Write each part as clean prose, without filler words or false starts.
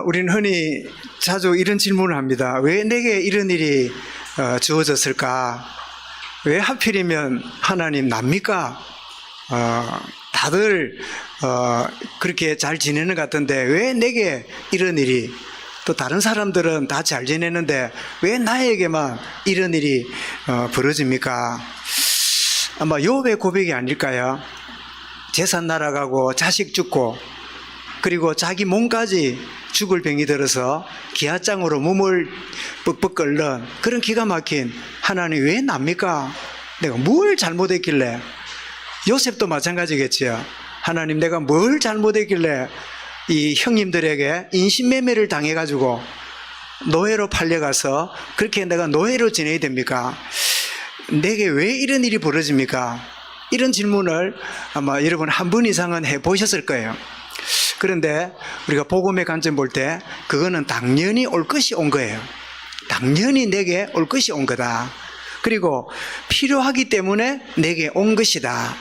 우리는 흔히 자주 이런 질문을 합니다. 왜 내게 이런 일이 주어졌을까? 왜 하필이면 하나님 납니까? 다들 그렇게 잘 지내는 것 같은데 왜 내게 이런 일이, 또 다른 사람들은 다 잘 지내는데 왜 나에게만 이런 일이 벌어집니까? 아마 욥의 고백이 아닐까요? 재산 날아가고 자식 죽고 그리고 자기 몸까지 죽을 병이 들어서 기아장으로 몸을 뻑뻑 끓는 그런 기가 막힌 하나님 왜 납니까? 내가 뭘 잘못했길래? 요셉도 마찬가지겠지요. 하나님 내가 뭘 잘못했길래 이 형님들에게 인신매매를 당해가지고 노예로 팔려가서 그렇게 내가 노예로 지내야 됩니까? 내게 왜 이런 일이 벌어집니까? 이런 질문을 아마 여러분 한 번 이상은 해보셨을 거예요. 그런데 우리가 복음의 관점 볼 때 그거는 당연히 올 것이 온 거예요. 당연히 내게 올 것이 온 거다. 그리고 필요하기 때문에 내게 온 것이다.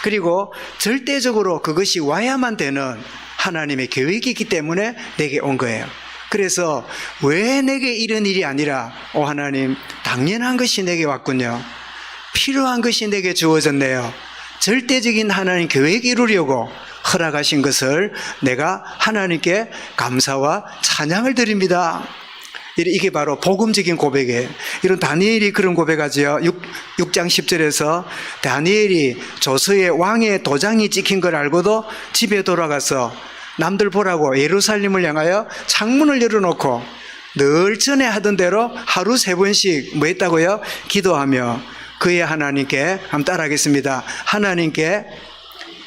그리고 절대적으로 그것이 와야만 되는 하나님의 계획이 있기 때문에 내게 온 거예요. 그래서 왜 내게 이런 일이 아니라 하나님 당연한 것이 내게 왔군요. 필요한 것이 내게 주어졌네요. 절대적인 하나님 계획이 이루려고 허락하신 것을 내가 하나님께 감사와 찬양을 드립니다. 이게 바로 복음적인 고백이에요. 이런 다니엘이 그런 고백하죠. 6장 10절에서 다니엘이 조서의 왕의 도장이 찍힌 걸 알고도 집에 돌아가서 남들 보라고 예루살렘을 향하여 창문을 열어놓고 늘 전에 하던 대로 하루 3번씩 뭐 했다고요? 기도하며 그의 하나님께, 한번 따라하겠습니다. 하나님께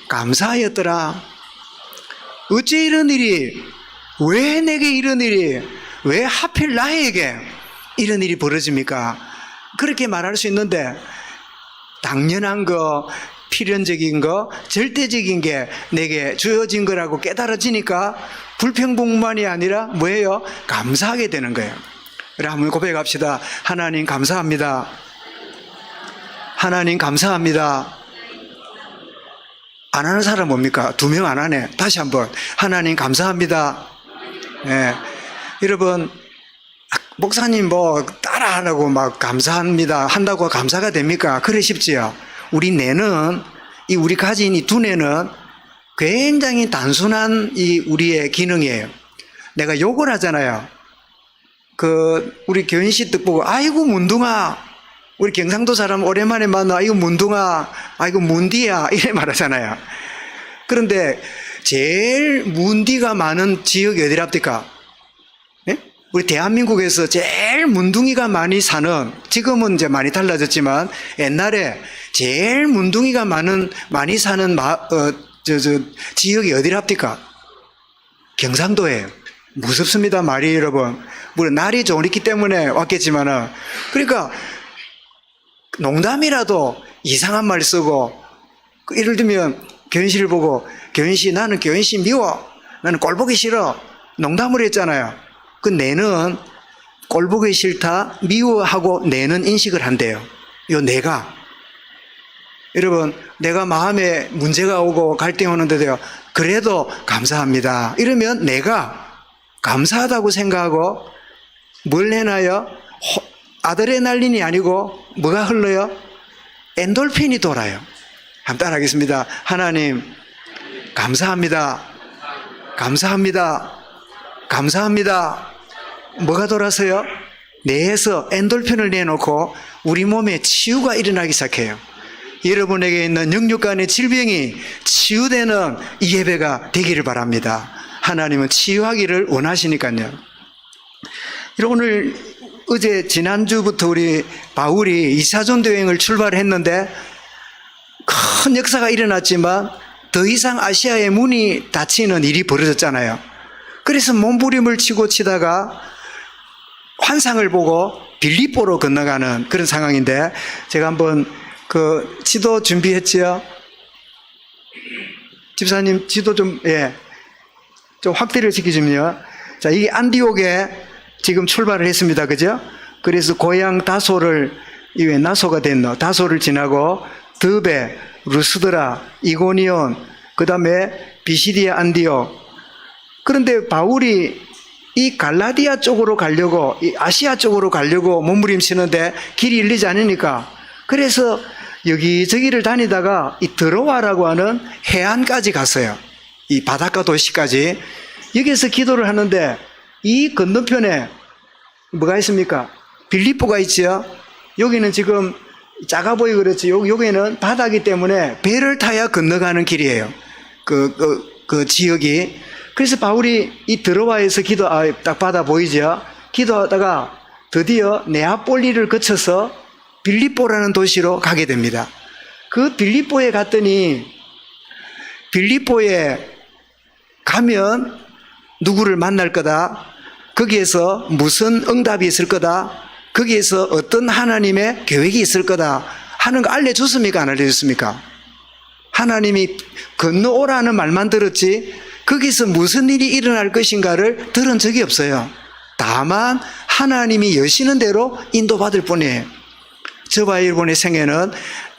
감사하였더라. 어째 이런 일이, 왜 내게 이런 일이, 왜 하필 나에게 이런 일이 벌어집니까? 그렇게 말할 수 있는데 당연한 거, 필연적인 거, 절대적인 게 내게 주어진 거라고 깨달아지니까 불평뿐만이 아니라 뭐예요? 감사하게 되는 거예요. 그래 한번 고백합시다. 하나님 감사합니다. 하나님 감사합니다. 안 하는 사람 뭡니까? 2명 안 하네. 다시 한번. 하나님 감사합니다. 네. 여러분, 목사님 뭐 따라하라고 막 감사합니다 한다고 감사가 됩니까? 그래 싶지요. 우리 뇌는, 우리 가진 이 두뇌는 굉장히 단순한 우리의 기능이에요. 내가 욕을 하잖아요. 우리 교인씨 뜻 보고, 아이고, 문둥아. 우리 경상도 사람 오랜만에 만나, 아이고, 문둥아. 아이고, 문디야. 이래 말하잖아요. 그런데 제일 문디가 많은 지역이 어디랍니까? 네? 우리 대한민국에서 제일 문둥이가 많이 사는, 지금은 이제 많이 달라졌지만, 옛날에 제일 문둥이가 많이 사는 지역이 어디랍니까? 경상도예요. 무섭습니다, 말이 여러분. 물론 날이 좋기 때문에 왔겠지만은, 그러니까 농담이라도 이상한 말 쓰고, 예를 들면 교인씨를 보고, 교인씨 나는 교인씨 미워, 나는 꼴 보기 싫어, 농담을 했잖아요. 그 내는 꼴 보기 싫다, 미워하고 내는 인식을 한대요. 내가. 여러분, 내가 마음에 문제가 오고 갈등이 오는데도요, 그래도 감사합니다. 이러면 내가 감사하다고 생각하고 뭘 해놔요? 아드레날린이 아니고 뭐가 흘러요? 엔돌핀이 돌아요. 한번 따라하겠습니다. 하나님 감사합니다. 감사합니다. 감사합니다. 뭐가 돌아서요? 뇌에서 엔돌핀을 내놓고 우리 몸에 치유가 일어나기 시작해요. 여러분에게 있는 영육간의 질병이 치유되는 이 예배가 되기를 바랍니다. 하나님은 치유하기를 원하시니까요. 오늘 어제 지난주부터 우리 바울이 2차전도 여행을 출발했는데 큰 역사가 일어났지만 더 이상 아시아의 문이 닫히는 일이 벌어졌잖아요. 그래서 몸부림을 치고 치다가 환상을 보고 빌립보로 건너가는 그런 상황인데, 제가 한번 지도 준비했지요? 집사님 지도 좀 확대를 시켜주면요. 자, 이게 안디옥에 지금 출발을 했습니다. 그죠? 그래서 고향 다소를, 이게 나소가 됐노. 다소를 지나고 드베, 루스드라, 이고니온, 그 다음에 비시디아 안디옥, 그런데 바울이 이 갈라디아 쪽으로 가려고, 이 아시아 쪽으로 가려고 몸부림치는데 길이 열리지 않으니까, 그래서 여기저기를 다니다가 이 드로아라고 하는 해안까지 갔어요. 이 바닷가 도시까지. 여기서 기도를 하는데 이 건너편에 뭐가 있습니까? 빌립보가 있죠. 여기는 지금 작아 보이고 그렇지. 여기는 바다기 때문에 배를 타야 건너가는 길이에요. 그 지역이. 그래서 바울이 이 드로아에서 딱 바다 보이죠? 기도하다가 드디어 네아폴리를 거쳐서 빌립보라는 도시로 가게 됩니다. 그 빌립보에 갔더니 빌립보에 가면 누구를 만날 거다. 거기에서 무슨 응답이 있을 거다. 거기에서 어떤 하나님의 계획이 있을 거다 하는 거 알려줬습니까? 안 알려줬습니까? 하나님이 건너오라는 말만 들었지 거기서 무슨 일이 일어날 것인가를 들은 적이 없어요. 다만 하나님이 여시는 대로 인도받을 뿐이에요. 저와 여러분의 생애는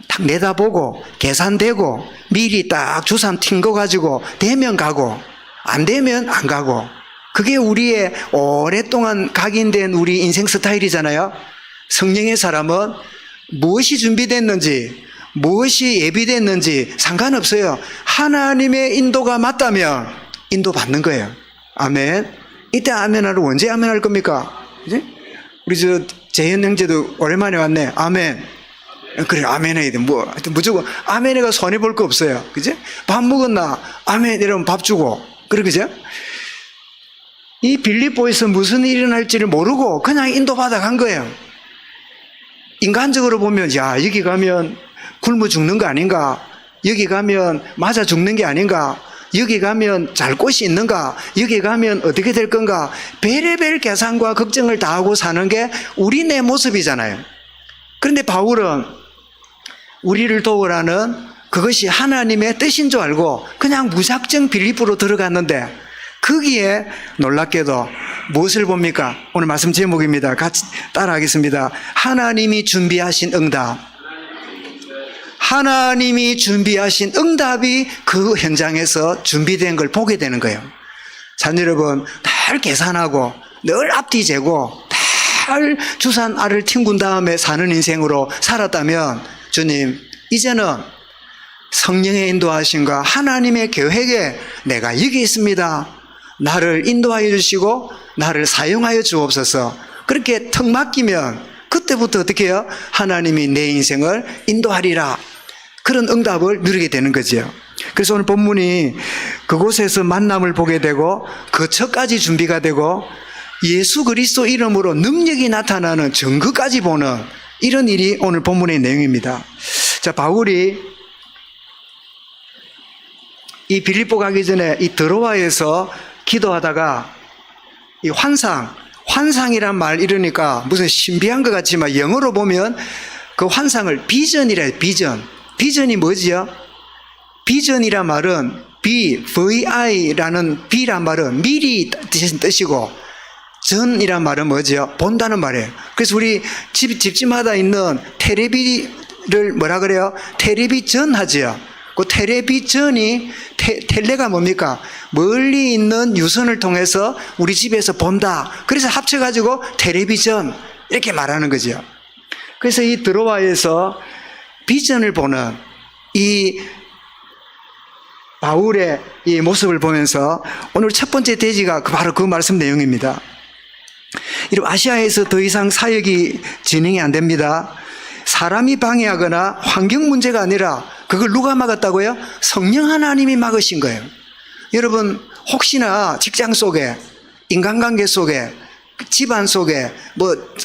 딱 내다보고 계산되고 미리 딱 주산 튄 거 가지고 되면 가고 안 되면 안 가고, 그게 우리의 오랫동안 각인된 우리 인생 스타일이잖아요. 성령의 사람은 무엇이 준비됐는지 무엇이 예비됐는지 상관없어요. 하나님의 인도가 맞다면 인도받는 거예요. 아멘. 이때 아멘하러 언제 아멘할 겁니까? 그지? 우리 재현 형제도 오랜만에 왔네. 아멘. 그래, 아멘 해야 돼. 무조건 아멘해가 손해볼 거 없어요. 그지? 밥 먹었나? 아멘 이러면 밥 주고. 그래, 그죠? 이 빌립보에서 무슨 일이 일어날지를 모르고 그냥 인도받아 간 거예요. 인간적으로 보면, 야, 여기 가면 굶어 죽는 거 아닌가? 여기 가면 맞아 죽는 게 아닌가? 여기 가면 잘 곳이 있는가? 여기 가면 어떻게 될 건가? 별의별 계산과 걱정을 다 하고 사는 게 우리 내 모습이잖아요. 그런데 바울은 우리를 도우라는 그것이 하나님의 뜻인 줄 알고 그냥 무작정 빌립보로 들어갔는데, 거기에 놀랍게도 무엇을 봅니까? 오늘 말씀 제목입니다. 같이 따라하겠습니다. 하나님이 준비하신 응답. 하나님이 준비하신 응답이 그 현장에서 준비된 걸 보게 되는 거예요. 자, 여러분, 늘 계산하고 늘 앞뒤 재고 늘 주산 알을 튕군 다음에 사는 인생으로 살았다면, 주님, 이제는 성령의 인도하심과 하나님의 계획에 내가 여기 있습니다. 나를 인도하여 주시고 나를 사용하여 주옵소서. 그렇게 턱 맡기면 그때부터 어떻게 해요? 하나님이 내 인생을 인도하리라. 그런 응답을 누리게 되는 거죠. 그래서 오늘 본문이 그곳에서 만남을 보게 되고 거처까지 준비가 되고 예수 그리스도 이름으로 능력이 나타나는 증거까지 보는 이런 일이 오늘 본문의 내용입니다. 자, 바울이 이 빌립보 가기 전에 이 드로아에서 기도하다가 이 환상이란 말 이러니까 무슨 신비한 것 같지만 영어로 보면 그 환상을 비전이래. 비전이 뭐지요? 비전이란 말은 VI라는 B란 말은 미리 뜻이고, 전이란 말은 뭐지요? 본다는 말이에요. 그래서 우리 집집마다 있는 텔레비를 뭐라 그래요? 텔레비전 하지요. 그 텔레비전이 텔레가 뭡니까? 멀리 있는 유선을 통해서 우리 집에서 본다. 그래서 합쳐가지고 텔레비전 이렇게 말하는 거죠. 그래서 이 드로아에서 비전을 보는 이 바울의 이 모습을 보면서 오늘 첫 번째 대지가 바로 그 말씀 내용입니다. 이런 아시아에서 더 이상 사역이 진행이 안 됩니다. 사람이 방해하거나 환경 문제가 아니라 그걸 누가 막았다고요? 성령 하나님이 막으신 거예요. 여러분, 혹시나 직장 속에, 인간관계 속에, 집안 속에,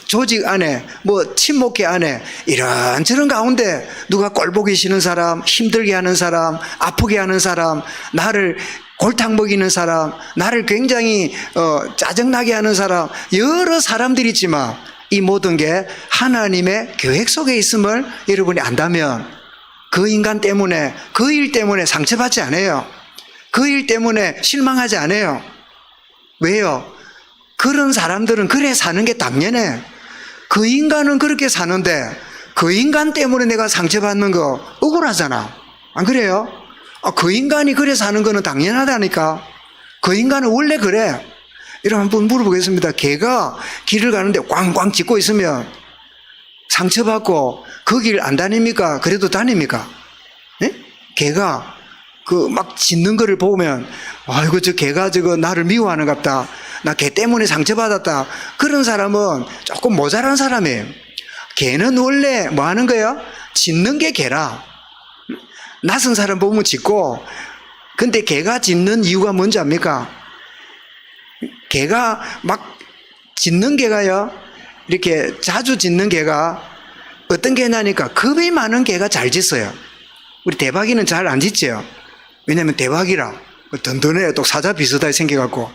조직 안에, 친목회 안에 이런저런 가운데 누가 꼴보기 싫은 사람, 힘들게 하는 사람, 아프게 하는 사람, 나를 골탕 먹이는 사람, 나를 굉장히 짜증나게 하는 사람, 여러 사람들이 있지만 이 모든 게 하나님의 계획 속에 있음을 여러분이 안다면 그 인간 때문에, 그 일 때문에 상처받지 않아요. 그 일 때문에 실망하지 않아요. 왜요? 그런 사람들은 그래 사는 게 당연해. 그 인간은 그렇게 사는데 그 인간 때문에 내가 상처받는 거 억울하잖아. 안 그래요? 그 인간이 그래 사는 거는 당연하다니까. 그 인간은 원래 그래. 이런 한번 물어보겠습니다. 개가 길을 가는데 꽝꽝 짖고 있으면 상처받고 그 길 안 다닙니까? 그래도 다닙니까? 예? 개가 그 막 짖는 거를 보면 아이고 저 개가 저거 나를 미워하는 갑다. 나 개 때문에 상처받았다. 그런 사람은 조금 모자란 사람이에요. 개는 원래 뭐 하는 거예요? 짖는 게 개라. 낯선 사람 보면 짖고, 근데 개가 짖는 이유가 뭔지 압니까? 개가 막 짖는 개가요, 이렇게 자주 짖는 개가 어떤 개냐니까 겁이 많은 개가 잘 짖어요. 우리 대박이는 잘 안 짖죠. 왜냐면 대박이라 든든해요. 또 사자 비슷하게 생겨갖고.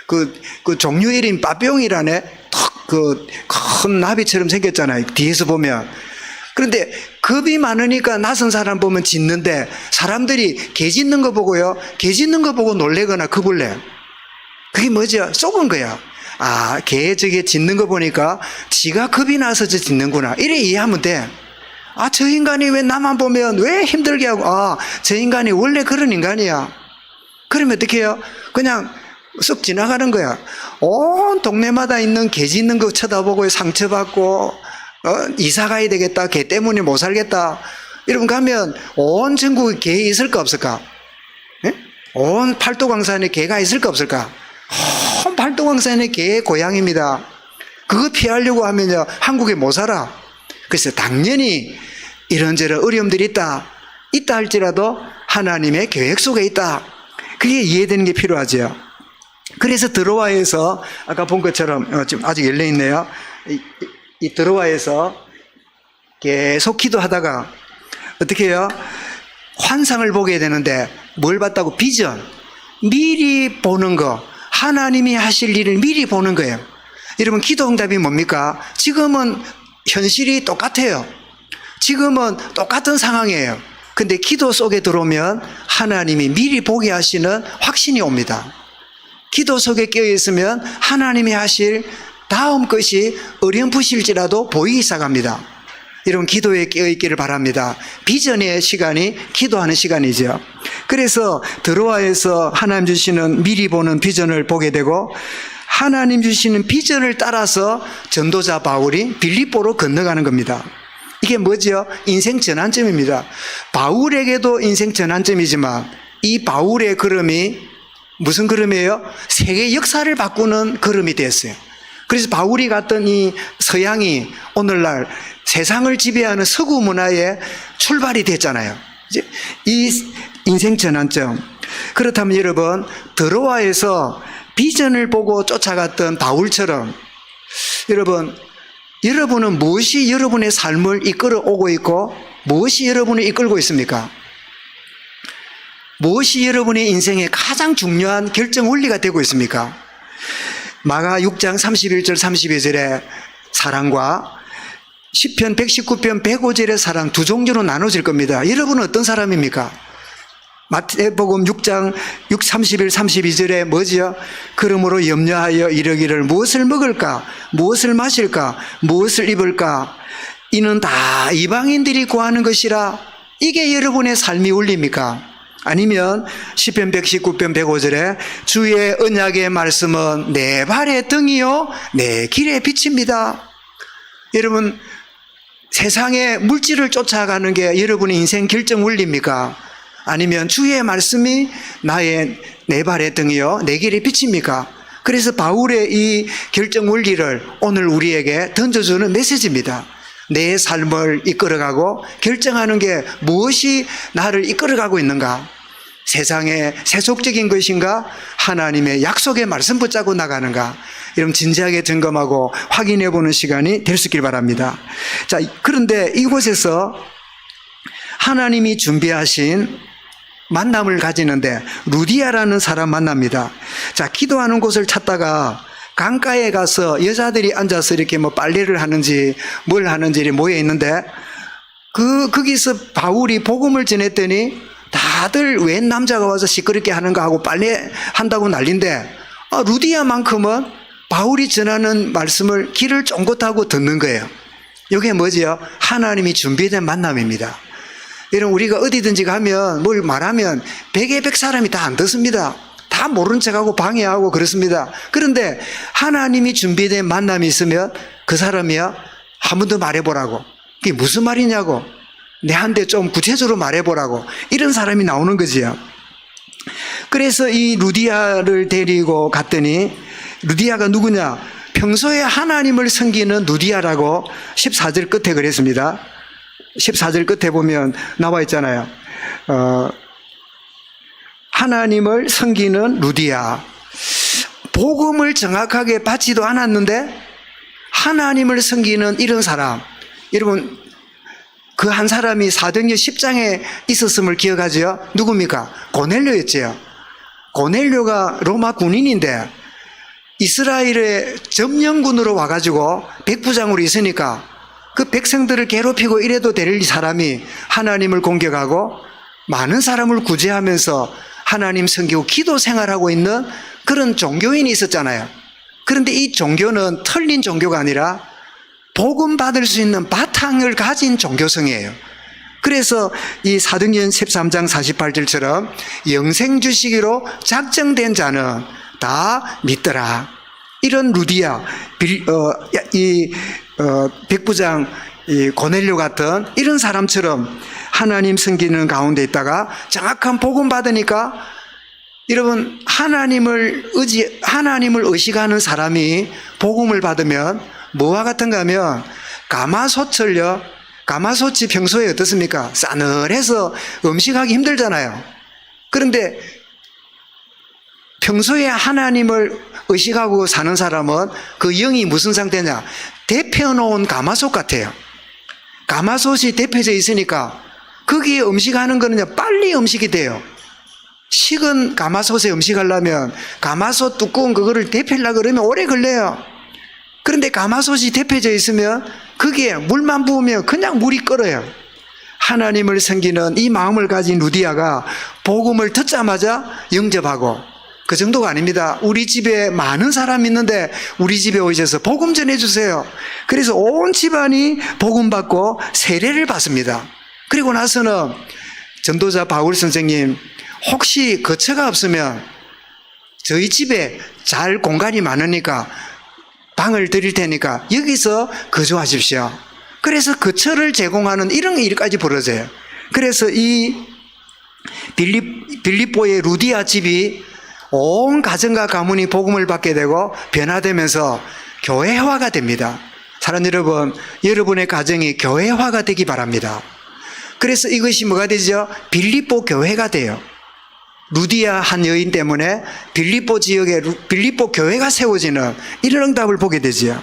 그 종류 이름 빠뿅이라네. 턱 그 큰 나비처럼 생겼잖아요. 뒤에서 보면. 그런데 겁이 많으니까 낯선 사람 보면 짖는데 사람들이 개 짖는 거 보고요, 개 짖는 거 보고 놀래거나 겁을 내. 그게 뭐죠? 속은 거야. 아, 개 저게 짖는 거 보니까 지가 겁이 나서 저 짖는구나. 이래 이해하면 돼. 아, 저 인간이 왜 나만 보면 왜 힘들게 하고, 아, 저 인간이 원래 그런 인간이야. 그러면 어떻게 해요? 그냥 쑥 지나가는 거야. 온 동네마다 있는 개 짖는 거 쳐다보고 상처받고, 이사 가야 되겠다. 개 때문에 못 살겠다. 여러분 가면 온 전국에 개 있을까 없을까? 예? 온 팔도광산에 개가 있을까 없을까? 온 팔도광산에 개의 고향입니다. 그거 피하려고 하면요, 한국에 못 살아. 그래서 당연히 이런저런 어려움들이 있다 할지라도 하나님의 계획 속에 있다. 그게 이해되는 게 필요하죠. 그래서 드로아에서 아까 본 것처럼 지금 아직 열려 있네요. 이 드로아에서 계속 기도하다가 어떻게 해요? 환상을 보게 되는데 뭘 봤다고? 비전. 미리 보는 거. 하나님이 하실 일을 미리 보는 거예요. 여러분 기도 응답이 뭡니까? 지금은 현실이 똑같아요. 지금은 똑같은 상황이에요. 근데 기도 속에 들어오면 하나님이 미리 보게 하시는 확신이 옵니다. 기도 속에 끼어 있으면 하나님이 하실 다음 것이 어렴풋일지라도 보이기 시작합니다. 여러분 기도에 끼어 있기를 바랍니다. 비전의 시간이 기도하는 시간이죠. 그래서 드로아에서 하나님 주시는 미리 보는 비전을 보게 되고, 하나님 주시는 비전을 따라서 전도자 바울이 빌립보로 건너가는 겁니다. 이게 뭐죠? 인생 전환점입니다. 바울에게도 인생 전환점이지만 이 바울의 걸음이 무슨 걸음이에요? 세계 역사를 바꾸는 걸음이 됐어요. 그래서 바울이 갔던 이 서양이 오늘날 세상을 지배하는 서구 문화의 출발이 됐잖아요. 이제 이 인생 전환점. 그렇다면 여러분, 드로아에서 비전을 보고 쫓아갔던 바울처럼 여러분은 무엇이 여러분의 삶을 이끌어 오고 있고 무엇이 여러분을 이끌고 있습니까? 무엇이 여러분의 인생의 가장 중요한 결정 원리가 되고 있습니까? 마가 6장 31절 32절의 사랑과 시편 119편 105절의 사랑 두 종류로 나눠질 겁니다. 여러분은 어떤 사람입니까? 마태복음 6장 31, 32절에 뭐지요? 그러므로 염려하여 이르기를 무엇을 먹을까? 무엇을 마실까? 무엇을 입을까? 이는 다 이방인들이 구하는 것이라. 이게 여러분의 삶이 원리입니까? 아니면 시편 119편 105절에 주의 언약의 말씀은 내 발의 등이요 내 길의 빛입니다. 여러분, 세상의 물질을 쫓아가는 게 여러분의 인생 결정 원리입니까? 아니면 주의 말씀이 내 발의 등이요 내 길의 빛입니까? 그래서 바울의 이 결정 원리를 오늘 우리에게 던져주는 메시지입니다. 내 삶을 이끌어가고 결정하는 게 무엇이 나를 이끌어가고 있는가? 세상의 세속적인 것인가? 하나님의 약속의 말씀 붙잡고 나가는가? 여러분 진지하게 점검하고 확인해보는 시간이 될 수 있길 바랍니다. 자, 그런데 이곳에서 하나님이 준비하신 만남을 가지는데 루디아라는 사람 만납니다. 자, 기도하는 곳을 찾다가 강가에 가서 여자들이 앉아서 이렇게 뭐 빨래를 하는지 뭘 하는지 모여 있는데 거기서 바울이 복음을 전했더니 다들 웬 남자가 와서 시끄럽게 하는가 하고 빨래 한다고 난린데 루디아만큼은 바울이 전하는 말씀을 귀를 쫑긋하고 듣는 거예요. 이게 뭐지요? 하나님이 준비된 만남입니다. 여러분 우리가 어디든지 가면 뭘 말하면 100에 100 사람이 다 안 듣습니다. 다 다 모른 척하고 방해하고 그렇습니다. 그런데 하나님이 준비된 만남이 있으면 그 사람이야 한 번 더 말해보라고. 그게 무슨 말이냐고. 내한테 좀 구체적으로 말해보라고. 이런 사람이 나오는 거지요. 그래서 이 루디아를 데리고 갔더니 루디아가 누구냐? 평소에 하나님을 섬기는 루디아라고 14절 끝에 그랬습니다. 14절 끝에 보면 나와 있잖아요. 하나님을 섬기는 루디아. 복음을 정확하게 받지도 않았는데 하나님을 섬기는 이런 사람. 여러분, 그 한 사람이 사도행전 10장에 있었음을 기억하죠? 누굽니까? 고넬료였지요. 고넬료가 로마 군인인데 이스라엘의 점령군으로 와가지고 백부장으로 있으니까 그 백성들을 괴롭히고 이래도 될 사람이 하나님을 공격하고 많은 사람을 구제하면서 하나님 섬기고 기도 생활하고 있는 그런 종교인이 있었잖아요. 그런데 이 종교는 털린 종교가 아니라 복음 받을 수 있는 바탕을 가진 종교성이에요. 그래서 이 사도행전 13장 48절처럼 영생 주시기로 작정된 자는 다 믿더라. 이런 루디아, 백부장 고넬료 같은 이런 사람처럼 하나님 섬기는 가운데 있다가 정확한 복음 받으니까 여러분 하나님을 의식하는 사람이 복음을 받으면 뭐와 같은가 하면 가마솥을요. 가마솥이 평소에 어떻습니까? 싸늘해서 음식하기 힘들잖아요. 그런데 평소에 하나님을 의식하고 사는 사람은 그 영이 무슨 상태냐? 데펴놓은 가마솥 같아요. 가마솥이 데펴져 있으니까 거기에 음식하는 거는 빨리 음식이 돼요. 식은 가마솥에 음식하려면 가마솥 두꺼운 그거를 데펴려고 그러면 오래 걸려요. 그런데 가마솥이 데펴져 있으면 거기에 물만 부으면 그냥 물이 끓어요. 하나님을 섬기는 이 마음을 가진 루디아가 복음을 듣자마자 영접하고, 그 정도가 아닙니다. 우리 집에 많은 사람이 있는데 우리 집에 오셔서 복음 전해주세요. 그래서 온 집안이 복음 받고 세례를 받습니다. 그리고 나서는 전도자 바울 선생님, 혹시 거처가 없으면 저희 집에 잘 공간이 많으니까 방을 드릴 테니까 여기서 거주하십시오. 그래서 거처를 제공하는 이런 일까지 벌어져요. 그래서 이 빌립보의 루디아 집이 온 가정과 가문이 복음을 받게 되고 변화되면서 교회화가 됩니다. 사랑하는 여러분, 여러분의 가정이 교회화가 되기 바랍니다. 그래서 이것이 뭐가 되죠? 빌립보 교회가 돼요. 루디아 한 여인 때문에 빌립보 지역에 빌립보 교회가 세워지는 이런 응답을 보게 되지요.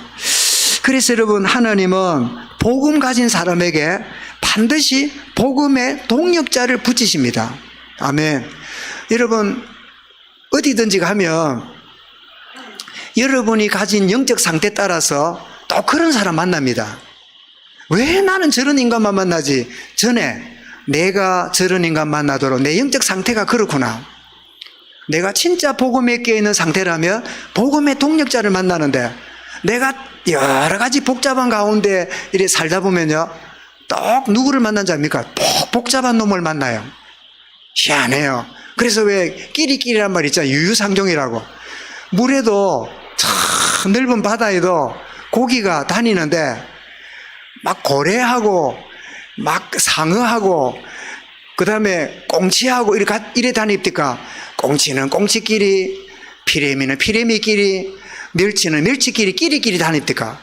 그래서 여러분, 하나님은 복음 가진 사람에게 반드시 복음의 동력자를 붙이십니다. 아멘. 여러분, 어디든지 가면 여러분이 가진 영적 상태에 따라서 또 그런 사람 만납니다. 왜 나는 저런 인간만 만나지? 전에 내가 저런 인간 만나도록 내 영적 상태가 그렇구나. 내가 진짜 복음에 깨어있는 상태라면 복음의 동력자를 만나는데, 내가 여러 가지 복잡한 가운데 이렇게 살다 보면요, 또 누구를 만난 자입니까? 복잡한 놈을 만나요. 희한해요. 그래서 왜 끼리끼리란 말 있잖아요. 유유상종이라고. 물에도 참 넓은 바다에도 고기가 다니는데 막 고래하고 막 상어하고 그 다음에 꽁치하고 이래 다닙니까? 꽁치는 꽁치끼리, 피레미는 피레미끼리, 멸치는 멸치끼리 끼리끼리 다닙니까?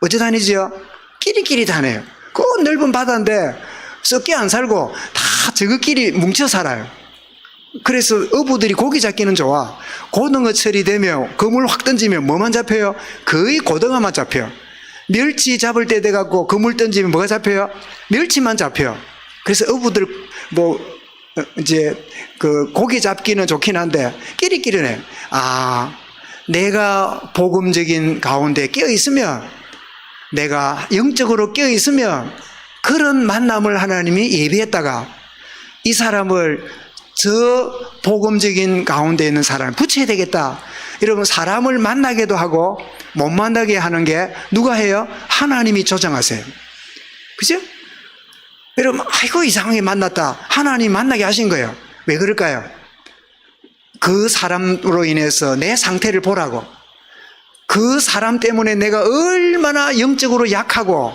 어째 다니죠? 끼리끼리 다녀요. 그 넓은 바다인데 썩게 안 살고 다 저것끼리 뭉쳐 살아요. 그래서 어부들이 고기 잡기는 좋아. 고등어 처리되면 그물 확 던지면 뭐만 잡혀요? 거의 고등어만 잡혀요. 멸치 잡을 때 돼갖고 그물 던지면 뭐가 잡혀요? 멸치만 잡혀요. 그래서 어부들 이제 그 고기 잡기는 좋긴 한데 끼리끼리네. 내가 복음적인 가운데 끼어 있으면, 내가 영적으로 끼어 있으면 그런 만남을 하나님이 예비했다가 이 사람을 저 복음적인 가운데 있는 사람을 붙여야 되겠다. 여러분, 사람을 만나게도 하고 못 만나게 하는 게 누가 해요? 하나님이 조정하세요. 그죠? 여러분, 아이고 이상하게 만났다. 하나님 만나게 하신 거예요. 왜 그럴까요? 그 사람으로 인해서 내 상태를 보라고. 그 사람 때문에 내가 얼마나 영적으로 약하고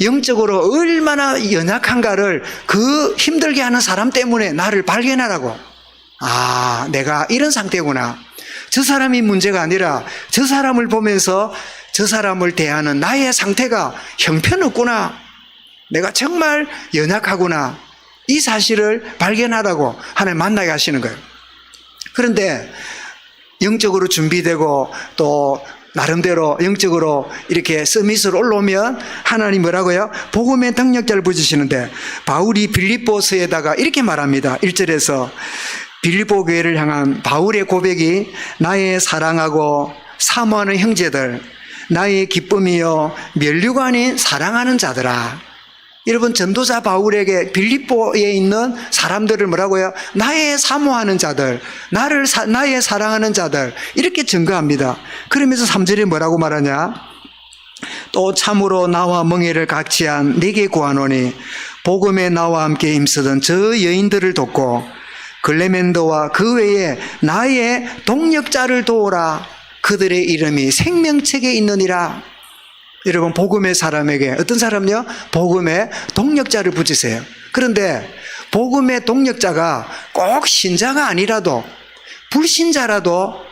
영적으로 얼마나 연약한가를 그 힘들게 하는 사람 때문에 나를 발견하라고. 아, 내가 이런 상태구나. 저 사람이 문제가 아니라 저 사람을 보면서 저 사람을 대하는 나의 상태가 형편없구나. 내가 정말 연약하구나. 이 사실을 발견하라고 하나님 만나게 하시는 거예요. 그런데 영적으로 준비되고 또 나름대로 영적으로 이렇게 서밋으로 올라오면 하나님 뭐라고요? 복음의 능력자를 부주시는데 바울이 빌립보서에다가 이렇게 말합니다. 1절에서 빌립보 교회를 향한 바울의 고백이 나의 사랑하고 사모하는 형제들, 나의 기쁨이요 면류가 아닌 사랑하는 자들아. 여러분, 전도자 바울에게 빌립보에 있는 사람들을 뭐라고요? 나의 사모하는 자들, 나의 사랑하는 자들, 이렇게 증거합니다. 그러면서 3절에 뭐라고 말하냐? 또 참으로 나와 멍에를 같이한 네게 구하노니 복음에 나와 함께 힘쓰던 저 여인들을 돕고 글레멘더와 그 외에 나의 동력자를 도우라. 그들의 이름이 생명책에 있느니라. 여러분, 복음의 사람에게 어떤 사람요? 복음의 동력자를 붙이세요. 그런데 복음의 동력자가 꼭 신자가 아니라도 불신자라도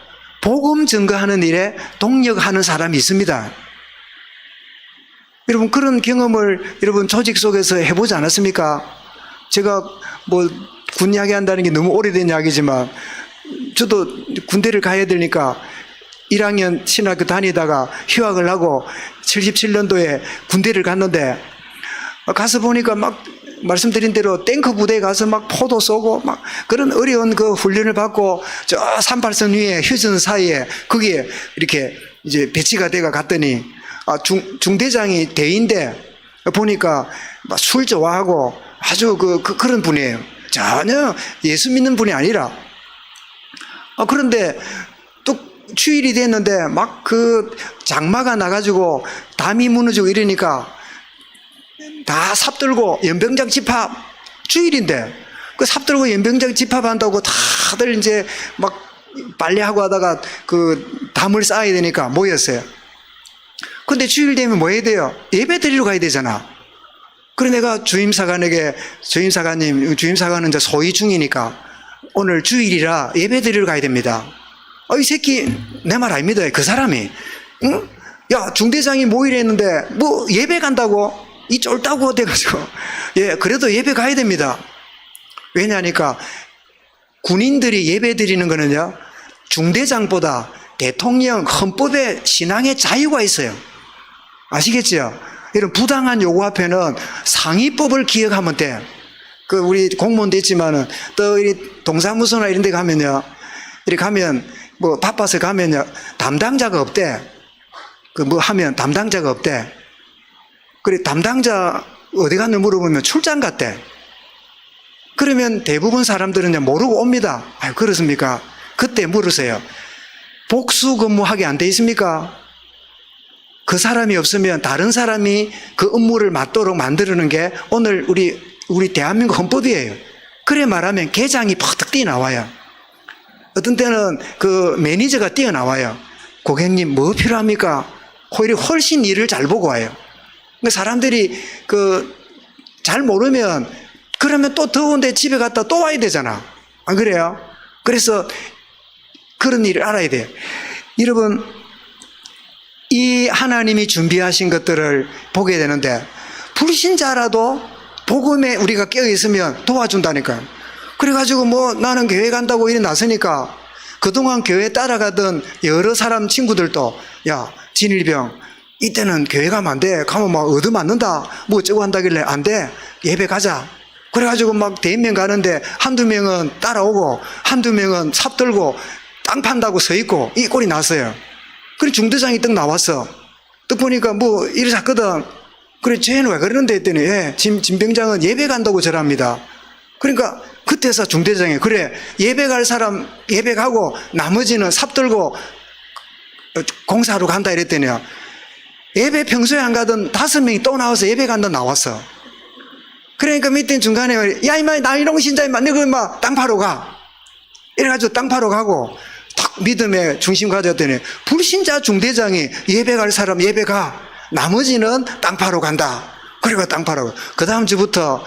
복음 증거하는 일에 동력하는 사람이 있습니다. 여러분, 그런 경험을 여러분 조직 속에서 해보지 않았습니까? 제가 뭐 군 이야기 한다는 게 너무 오래된 이야기지만 저도 군대를 가야 되니까 1학년 신학교 다니다가 휴학을 하고 77년도에 군대를 갔는데 가서 보니까 막 말씀드린 대로 탱크 부대에 가서 막 포도 쏘고 막 그런 어려운 그 훈련을 받고 저 38선 위에 휴전 사이에 거기에 이렇게 이제 배치가 돼가 갔더니 중대장이 대인데 보니까 막 술 좋아하고 아주 그런 분이에요. 전혀 예수 믿는 분이 아니라. 그런데 또 주일이 됐는데 막 그 장마가 나가지고 담이 무너지고 이러니까 다 삽들고 연병장 집합 주일인데 그 삽들고 연병장 집합한다고 다들 이제 막 빨래하고 하다가 그 담을 쌓아야 되니까 모였어요. 근데 주일 되면 뭐 해야 돼요? 예배 드리러 가야 되잖아. 그래 내가 주임사관에게 주임사관님, 주임사관은 이제 소위 중이니까 오늘 주일이라 예배 드리러 가야 됩니다. 이 새끼 내 말 아닙니다. 그 사람이 응? 야, 중대장이 모이려 했는데 뭐 예배 간다고? 이 쫄다고 돼가지고 예, 그래도 예배 가야 됩니다. 왜냐하니까 군인들이 예배 드리는 거는요 중대장보다 대통령 헌법에 신앙의 자유가 있어요. 아시겠죠? 이런 부당한 요구 앞에는 상위법을 기억하면 돼. 우리 공무원도 있지만은 또 동사무소나 이런 데 가면요 이렇게 가면 뭐 바빠서 가면요 담당자가 없대. 뭐 하면 담당자가 없대. 그래 담당자 어디 갔나 물어보면 출장 갔대. 그러면 대부분 사람들은 모르고 옵니다. 그렇습니까? 그때 물으세요. 복수 근무하게 안 돼 있습니까? 그 사람이 없으면 다른 사람이 그 업무를 맡도록 만드는 게 오늘 우리 대한민국 헌법이에요. 그래 말하면 계장이 퍽 뛰어나와요. 어떤 때는 그 매니저가 뛰어나와요. 고객님 뭐 필요합니까? 오히려 훨씬 일을 잘 보고 와요. 그러니까 사람들이 잘 모르면 그러면 또 더운데 집에 갔다 또 와야 되잖아. 안 그래요? 그래서 그런 일을 알아야 돼요. 여러분, 이 하나님이 준비하신 것들을 보게 되는데 불신자라도 복음에 우리가 깨어있으면 도와준다니까요. 그래가지고 뭐 나는 교회 간다고 이래 나서니까 그동안 교회 따라가던 여러 사람 친구들도 야 진일병 이때는 교회 가면 안 돼. 가면 막 얻어맞는다. 뭐 어쩌고 한다길래 안 돼. 예배 가자. 그래가지고 막 대인명 가는데 한두 명은 따라오고 한두 명은 삽 들고 땅 판다고 서 있고 이 꼴이 났어요. 그래 중대장이 딱 나왔어. 딱 보니까 뭐 이래 잤거든. 그래 쟤는 왜 그러는데 했더니 진병장은 예배 간다고 저랍니다. 그러니까 그때서 중대장이 그래 예배 갈 사람 예배 가고 나머지는 삽 들고 공사하러 간다 이랬더니요. 예배 평소에 안 가던 5명이 또 나와서 예배 간다 나왔어. 그러니까 밑에 중간에 야 이마 나 이런 신자 이마 너그 임마 땅 파러 가. 이래가지고 땅 파러 가고 탁 믿음의 중심 가졌더니 불신자 중대장이 예배 갈 사람 예배 가. 나머지는 땅 파러 간다. 그리고 땅 파러 가. 그 다음 주부터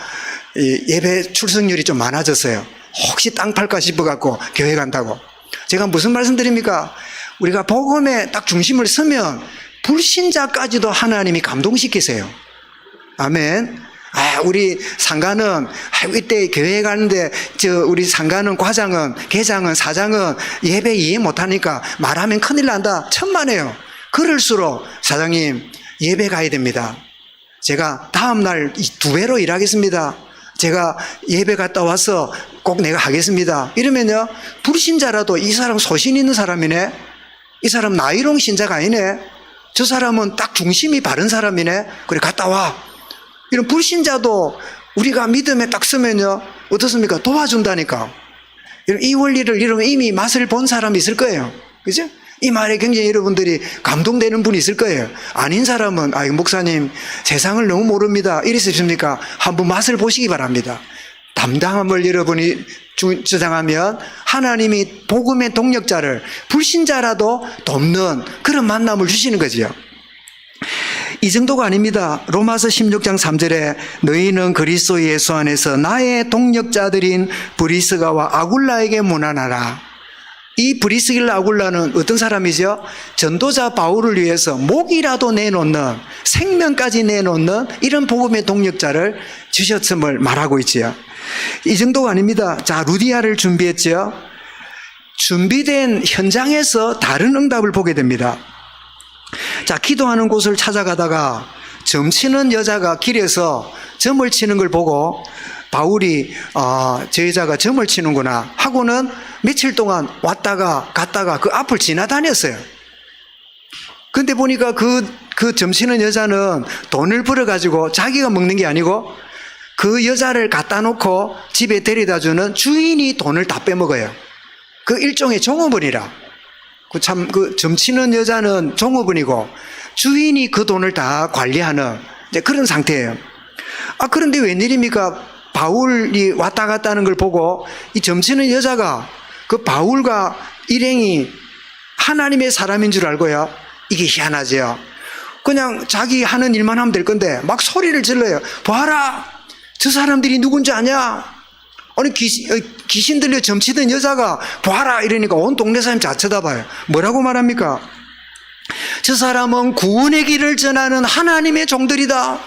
예배 출석률이 좀 많아졌어요. 혹시 땅 팔까 싶어갖고 교회 간다고. 제가 무슨 말씀 드립니까? 우리가 복음에 딱 중심을 서면 불신자까지도 하나님이 감동시키세요. 아멘. 우리 상가는, 이때 교회 가는데, 우리 상가는 과장은, 계장은, 사장은 예배 이해 못하니까 말하면 큰일 난다. 천만에요. 그럴수록 사장님, 예배 가야 됩니다. 제가 다음날 2배로 일하겠습니다. 제가 예배 갔다 와서 꼭 내가 하겠습니다. 이러면요, 불신자라도 이 사람 소신 있는 사람이네. 이 사람 나이롱 신자가 아니네. 저 사람은 딱 중심이 바른 사람이네. 그래, 갔다 와. 이런 불신자도 우리가 믿음에 딱 서면요, 어떻습니까? 도와준다니까. 이 원리를 이러면 이미 맛을 본 사람이 있을 거예요. 그죠? 이 말에 굉장히 여러분들이 감동되는 분이 있을 거예요. 아닌 사람은, 목사님, 세상을 너무 모릅니다. 이럴 수 있습니까? 한번 맛을 보시기 바랍니다. 담당함을 여러분이 주장하면 하나님이 복음의 동력자를 불신자라도 돕는 그런 만남을 주시는 거지요. 이 정도가 아닙니다. 로마서 16장 3절에 너희는 그리스도 예수 안에서 나의 동력자들인 브리스가와 아굴라에게 문안하라. 이 브리스길라 아굴라는 어떤 사람이죠? 전도자 바울을 위해서 목이라도 내놓는, 생명까지 내놓는 이런 복음의 동력자를 주셨음을 말하고 있지요. 이 정도가 아닙니다. 자, 루디아를 준비했죠. 준비된 현장에서 다른 응답을 보게 됩니다. 자, 기도하는 곳을 찾아가다가 점 치는 여자가 길에서 점을 치는 걸 보고 바울이 저 여자가 점을 치는구나 하고는 며칠 동안 왔다가 갔다가 그 앞을 지나다녔어요. 근데 보니까 그 점치는 여자는 돈을 벌어가지고 자기가 먹는 게 아니고 그 여자를 갖다 놓고 집에 데려다 주는 주인이 돈을 다 빼먹어요. 그 일종의 종업원이라. 그 점치는 여자는 종업원이고 주인이 그 돈을 다 관리하는 이제 그런 상태예요. 그런데 웬일입니까? 바울이 왔다 갔다 하는 걸 보고 이 점치는 여자가 그 바울과 일행이 하나님의 사람인 줄 알고요. 이게 희한하죠. 그냥 자기 하는 일만 하면 될 건데 막 소리를 질러요. 봐라, 저 사람들이 누군지 아냐? 아니 귀신 들려 점치던 여자가 봐라 이러니까 온 동네 사람이 다 쳐다봐요. 뭐라고 말합니까? 저 사람은 구원의 길을 전하는 하나님의 종들이다.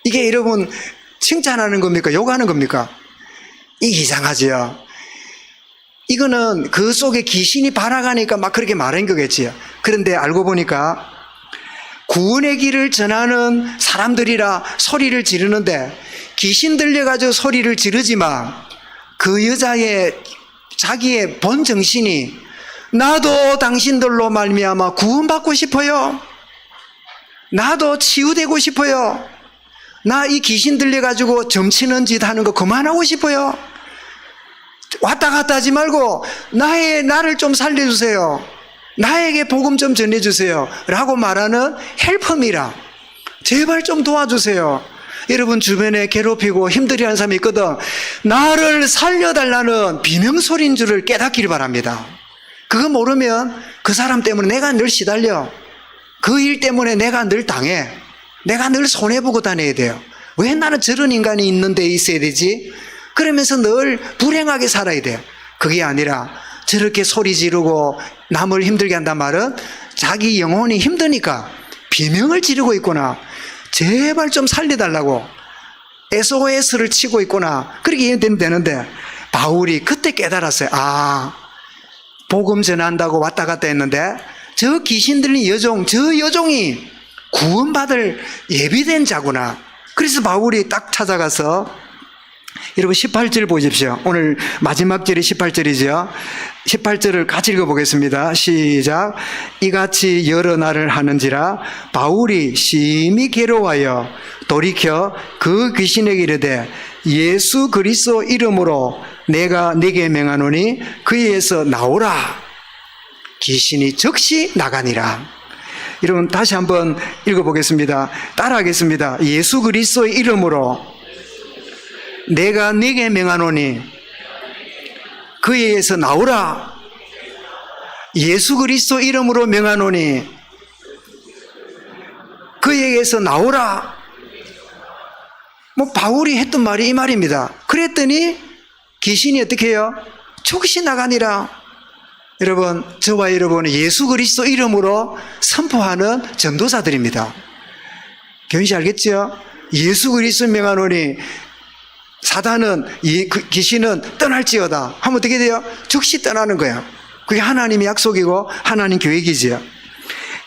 이게 여러분 칭찬하는 겁니까? 욕하는 겁니까? 이게 이상하지요. 이거는 그 속에 귀신이 발악하니까 막 그렇게 말한 거겠지요. 그런데 알고 보니까 구원의 길을 전하는 사람들이라 소리를 지르는데 귀신 들려가지고 소리를 지르지만 그 여자의 자기의 본 정신이 나도 당신들로 말미암아 구원받고 싶어요. 나도 치유되고 싶어요. 나 이 귀신 들려가지고 점치는 짓 하는 거 그만하고 싶어요. 왔다 갔다 하지 말고 나를 좀 살려주세요. 나에게 복음 좀 전해주세요. 라고 말하는 헬퍼미라. 제발 좀 도와주세요. 여러분 주변에 괴롭히고 힘들어하는 사람이 있거든. 나를 살려달라는 비명소리인 줄을 깨닫기를 바랍니다. 그거 모르면 그 사람 때문에 내가 늘 시달려. 그 일 때문에 내가 늘 당해. 내가 늘 손해보고 다녀야 돼요. 왜 나는 저런 인간이 있는 데 있어야 되지? 그러면서 늘 불행하게 살아야 돼요. 그게 아니라 저렇게 소리 지르고 남을 힘들게 한단 말은 자기 영혼이 힘드니까 비명을 지르고 있구나. 제발 좀 살려달라고 SOS를 치고 있구나. 그렇게 이해되면 되는데 바울이 그때 깨달았어요. 복음 전한다고 왔다 갔다 했는데 저 귀신 들린 여종, 저 여종이 구원받을 예비된 자구나. 그래서 바울이 딱 찾아가서 여러분 18절 보십시오. 오늘 마지막 절이 18절이죠. 18절을 같이 읽어보겠습니다. 시작. 이같이 여러 날을 하는지라 바울이 심히 괴로워하여 돌이켜 그 귀신에게 이르되 예수 그리스도 이름으로 내가 네게 명하노니 그에서 나오라. 귀신이 즉시 나가니라. 여러분 다시 한번 읽어보겠습니다. 따라하겠습니다. 예수 그리스도의 이름으로 내가 네게 명하노니 그에게서 나오라. 예수 그리스도 이름으로 명하노니 그에게서 나오라. 뭐 바울이 했던 말이 이 말입니다. 그랬더니 귀신이 어떻게 해요? 죽시 나가니라. 여러분, 저와 여러분은 예수 그리스도 이름으로 선포하는 전도사들입니다. 교인씨 알겠죠? 예수 그리스도 명하노니 사단은 귀신은 떠날지어다 하면 어떻게 돼요? 즉시 떠나는 거야. 그게 하나님의 약속이고 하나님 계획이지요.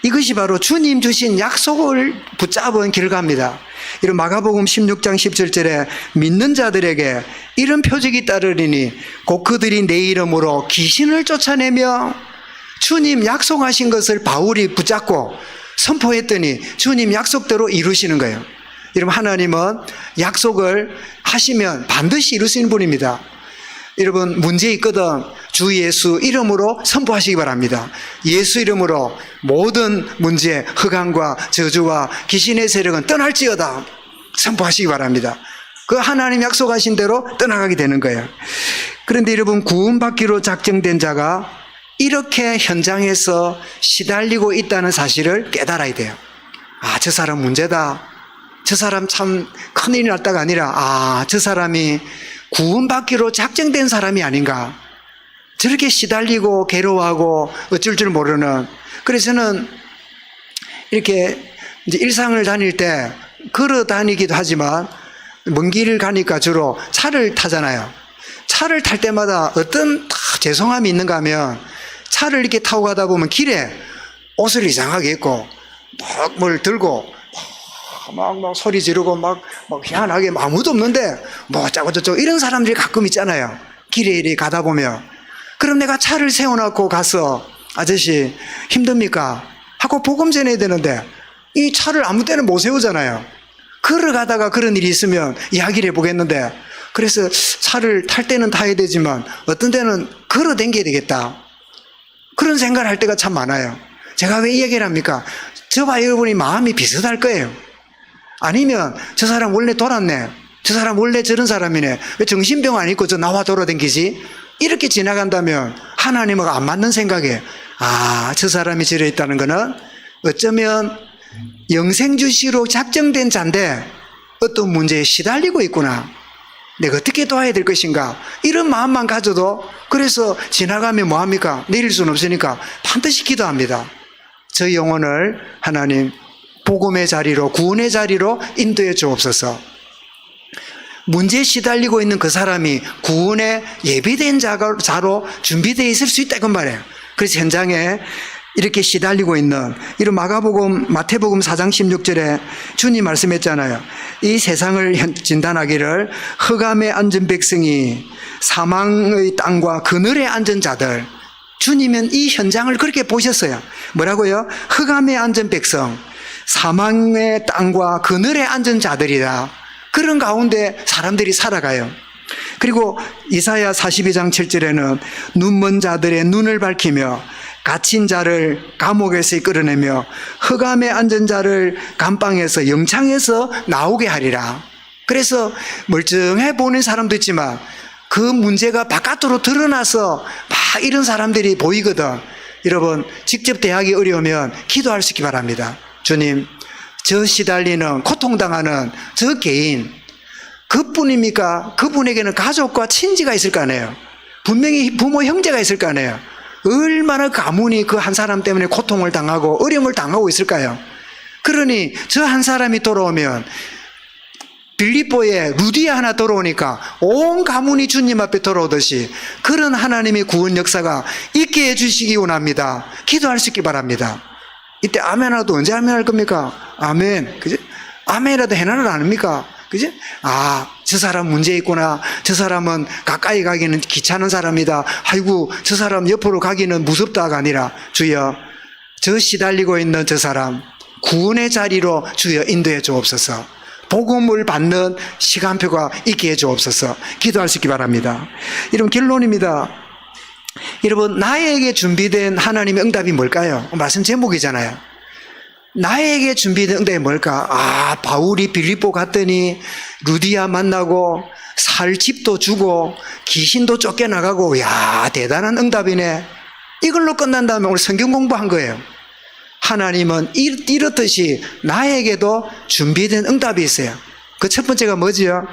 이것이 바로 주님 주신 약속을 붙잡은 결과입니다. 이런 마가복음 16장 17절에 믿는 자들에게 이런 표적이 따르리니 곧 그들이 내 이름으로 귀신을 쫓아내며, 주님 약속하신 것을 바울이 붙잡고 선포했더니 주님 약속대로 이루시는 거예요. 여러분, 하나님은 약속을 하시면 반드시 이루시는 분입니다. 여러분, 문제 있거든 주 예수 이름으로 선포하시기 바랍니다. 예수 이름으로 모든 문제, 흑암과 저주와 귀신의 세력은 떠날지어다 선포하시기 바랍니다. 그 하나님 약속하신 대로 떠나가게 되는 거예요. 그런데 여러분, 구원받기로 작정된 자가 이렇게 현장에서 시달리고 있다는 사실을 깨달아야 돼요. 아, 저 사람 문제다. 저 사람 참 큰일이 났다가 아니라, 아, 저 사람이 구원받기로 작정된 사람이 아닌가. 저렇게 시달리고 괴로워하고 어쩔 줄 모르는. 그래서는 이렇게 이제 일상을 다닐 때 걸어 다니기도 하지만 먼 길을 가니까 주로 차를 타잖아요. 차를 탈 때마다 어떤 죄송함이 있는가 하면 차를 이렇게 타고 가다 보면 길에 옷을 이상하게 입고 막 뭘 들고 막 소리 지르고 막 희한하게 아무도 없는데 뭐 어쩌고저쩌고 이런 사람들이 가끔 있잖아요. 길에 이렇게 가다 보면. 그럼 내가 차를 세워놓고 가서 아저씨 힘듭니까? 하고 복음 전해야 되는데 이 차를 아무 때나 못 세우잖아요. 걸어가다가 그런 일이 있으면 이야기를 해보겠는데, 그래서 차를 탈 때는 타야 되지만 어떤 때는 걸어 다녀야 되겠다, 그런 생각을 할 때가 참 많아요. 제가 왜 이 얘기를 합니까? 저와 여러분이 마음이 비슷할 거예요. 아니면 저 사람 원래 돌았네, 저 사람 원래 저런 사람이네, 왜 정신병 안 있고 저 나와 돌아다니지? 이렇게 지나간다면 하나님하고 안 맞는 생각에, 아, 저 사람이 저래 있다는 거는 어쩌면 영생주시로 작정된 자인데 어떤 문제에 시달리고 있구나, 내가 어떻게 도와야 될 것인가, 이런 마음만 가져도, 그래서 지나가면 뭐합니까? 내릴 수는 없으니까 반드시 기도합니다. 저 영혼을 하나님 복음의 자리로, 구원의 자리로 인도해 주옵소서. 문제에 시달리고 있는 그 사람이 구원에 예비된 자로 준비되어 있을 수 있다, 그 말이에요. 그래서 현장에 이렇게 시달리고 있는, 이런 마태복음 4장 16절에 주님 말씀했잖아요. 이 세상을 진단하기를 흑암에 앉은 백성이 사망의 땅과 그늘에 앉은 자들, 주님은 이 현장을 그렇게 보셨어요. 뭐라고요? 흑암에 앉은 백성, 사망의 땅과 그늘에 앉은 자들이다. 그런 가운데 사람들이 살아가요. 그리고 이사야 42장 7절에는 눈먼 자들의 눈을 밝히며 갇힌 자를 감옥에서 끌어내며 흑암에 앉은 자를 감방에서 영창에서 나오게 하리라. 그래서 멀쩡해 보는 사람도 있지만 그 문제가 바깥으로 드러나서 막 이런 사람들이 보이거든. 여러분, 직접 대하기 어려우면 기도할 수 있기 바랍니다. 주님, 저 시달리는, 고통당하는 저 개인, 그뿐입니까? 그분에게는 가족과 친지가 있을 거 아니에요. 분명히 부모, 형제가 있을 거 아니에요. 얼마나 가문이 그 한 사람 때문에 고통을 당하고 어려움을 당하고 있을까요? 그러니 저 한 사람이 돌아오면, 빌립보에 루디아 하나 돌아오니까 온 가문이 주님 앞에 돌아오듯이 그런 하나님의 구원 역사가 있게 해주시기 원합니다. 기도할 수 있기 바랍니다. 이때 아멘이라도 언제 아멘할 겁니까? 아멘. 그지? 아멘이라도 해나는 아닙니까? 그지? 아, 저 사람 문제 있구나. 저 사람은 가까이 가기는 귀찮은 사람이다. 아이고, 저 사람 옆으로 가기는 무섭다가 아니라, 주여, 저 시달리고 있는 저 사람 구원의 자리로 주여 인도해 주옵소서. 복음을 받는 시간표가 있게 해 주옵소서. 기도할 수 있기 바랍니다. 이런 결론입니다. 여러분, 나에게 준비된 하나님의 응답이 뭘까요? 말씀 제목이잖아요. 나에게 준비된 응답이 뭘까? 아, 바울이 빌립보 갔더니 루디아 만나고 살 집도 주고 귀신도 쫓겨나가고, 야, 대단한 응답이네. 이걸로 끝난다면 오늘 성경 공부한 거예요. 하나님은 이렇듯이 나에게도 준비된 응답이 있어요. 그 첫 번째가 뭐지요?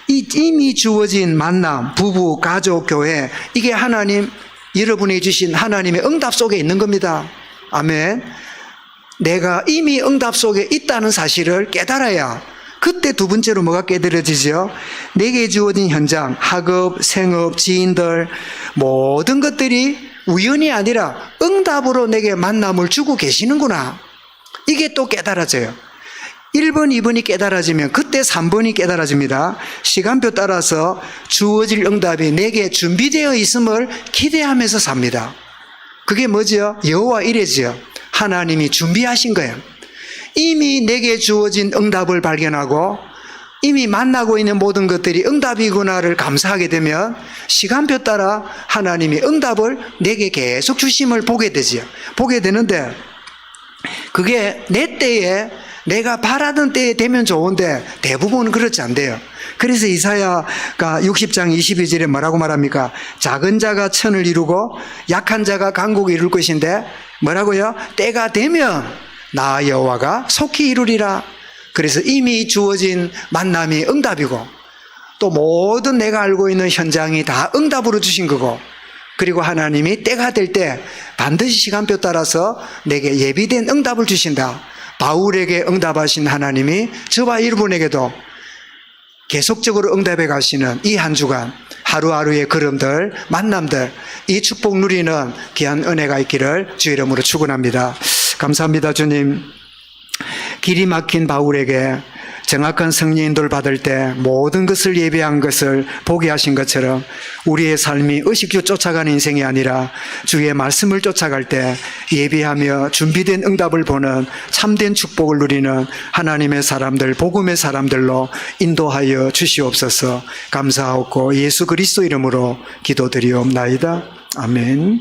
이미 주어진 만남, 부부, 가족, 교회, 이게 하나님, 여러분이 주신 하나님의 응답 속에 있는 겁니다. 아멘. 내가 이미 응답 속에 있다는 사실을 깨달아야 그때 두 번째로 뭐가 깨달아지죠? 내게 주어진 현장, 학업, 생업, 지인들, 모든 것들이 우연이 아니라 응답으로 내게 만남을 주고 계시는구나. 이게 또 깨달아져요. 1번, 2번이 깨달아지면 그때 3번이 깨달아집니다. 시간표 따라서 주어질 응답이 내게 준비되어 있음을 기대하면서 삽니다. 그게 뭐죠? 여호와 이레지요. 하나님이 준비하신 거예요. 이미 내게 주어진 응답을 발견하고 이미 만나고 있는 모든 것들이 응답이구나를 감사하게 되면 시간표 따라 하나님이 응답을 내게 계속 주심을 보게 되지요. 보게 되는데 그게 내 때에 내가 바라던 때에 되면 좋은데 대부분은 그렇지 않대요. 그래서 이사야가 60장 22절에 뭐라고 말합니까? 작은 자가 천을 이루고 약한 자가 강국을 이룰 것인데 뭐라고요? 때가 되면 나 여호와가 속히 이루리라. 그래서 이미 주어진 만남이 응답이고 또 모든 내가 알고 있는 현장이 다 응답으로 주신 거고, 그리고 하나님이 때가 될 때 반드시 시간표 따라서 내게 예비된 응답을 주신다. 바울에게 응답하신 하나님이 저와 여러분에게도 계속적으로 응답해 가시는 이 한 주간 하루하루의 걸음들, 만남들, 이 축복 누리는 귀한 은혜가 있기를 주의 이름으로 축원합니다. 감사합니다. 주님, 길이 막힌 바울에게 정확한 성령 인도를 받을 때 모든 것을 예비한 것을 보게 하신 것처럼 우리의 삶이 의식주 쫓아가는 인생이 아니라 주의 말씀을 쫓아갈 때 예비하며 준비된 응답을 보는 참된 축복을 누리는 하나님의 사람들, 복음의 사람들로 인도하여 주시옵소서. 감사하고 예수 그리스도 이름으로 기도드리옵나이다. 아멘.